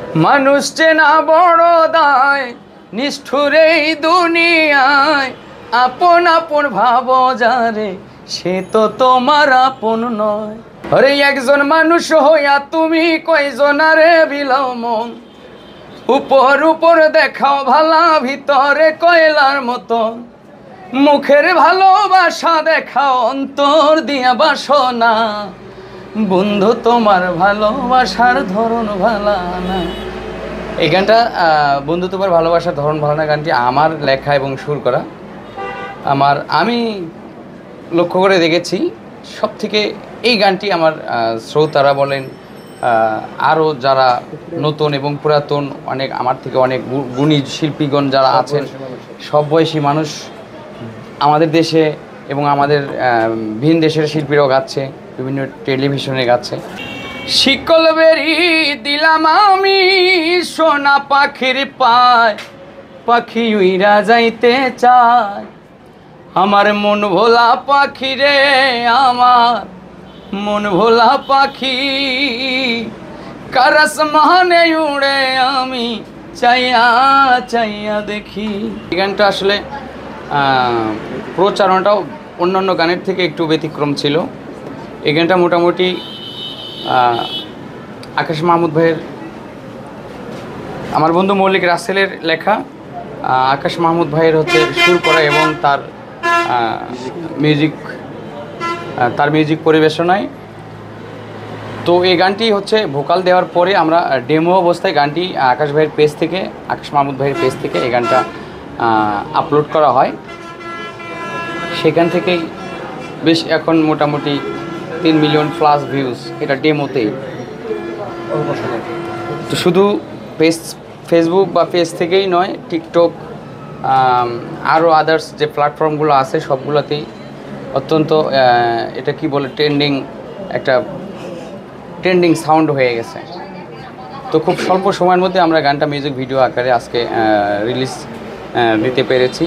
মানুষ চেনা বড় দায়, নিষ্ঠুর এই দুনিয়ায়, আপন আপন ভাবো যারে সে তো তোমার আপন নয়। আরে একজন মানুষ হইয়া তুমি কয়জনারে বিলাও মন, উপর উপর দেখাও ভালা, ভিতরে কয়লার মতন। মুখের ভালোবাসা দেখাও, অন্তর দিয়া বাসনা। বন্ধু তোমার ভালোবাসার ধরন ভালা না। এই গানটা বন্ধু তোমার ভালোবাসার ধরন ভালো না গানটি আমার লেখা এবং সুর করা। আমি লক্ষ্য করে দেখেছি সব থেকে এই গানটি আমার শ্রোতারা বলেন, আরও যারা নতুন এবং পুরাতন অনেক আমার থেকে অনেক গুণী শিল্পীগণ যারা আছেন, সব বয়সী মানুষ আমাদের দেশে এবং আমাদের ভিন দেশের শিল্পীরাও গাচ্ছে, বিভিন্ন টেলিভিশনে গাচ্ছে। শিকল বেরি দিলাম আমি সোনা পাখির পায়, পাখি উইরা যাইতে চায়। আমার মন ভোলা পাখি রে, আমার মন ভোলা পাখি, কার আসমানে উড়ে আমি চাইয়া চাইয়া দেখি। এই গানটা আসলে প্রচারণটাও অন্যান্য গানের থেকে একটু ব্যতিক্রম ছিল। এই গানটা মোটামুটি আকাশ মাহমুদ ভাইয়ের, আমার বন্ধু মল্লিক রাসেলের লেখা, আকাশ মাহমুদ ভাইয়ের হচ্ছে সুর করা এবং তার মিউজিক পরিবেশনায়। তো এই গানটি হচ্ছে ভোকাল দেওয়ার পরে আমরা ডেমো অবস্থায় গানটি আকাশ মাহমুদ ভাইয়ের পেজ থেকে এই গানটা আপলোড করা হয়। সেখান থেকেই বেশ এখন মোটামুটি 3 মিলিয়ন প্লাস ভিউজ এটা ডেমোতেই। তো শুধু ফেসবুক বা পেজ থেকেই নয়, টিকটক আরও আদার্স যে প্ল্যাটফর্মগুলো আছে সবগুলোতেই অত্যন্ত এটা কি বলে ট্রেন্ডিং সাউন্ড হয়ে গেছে। তো খুব স্বল্প সময়ের মধ্যে আমরা গানটা মিউজিক ভিডিও আকারে আজকে রিলিজ দিতে পেরেছি।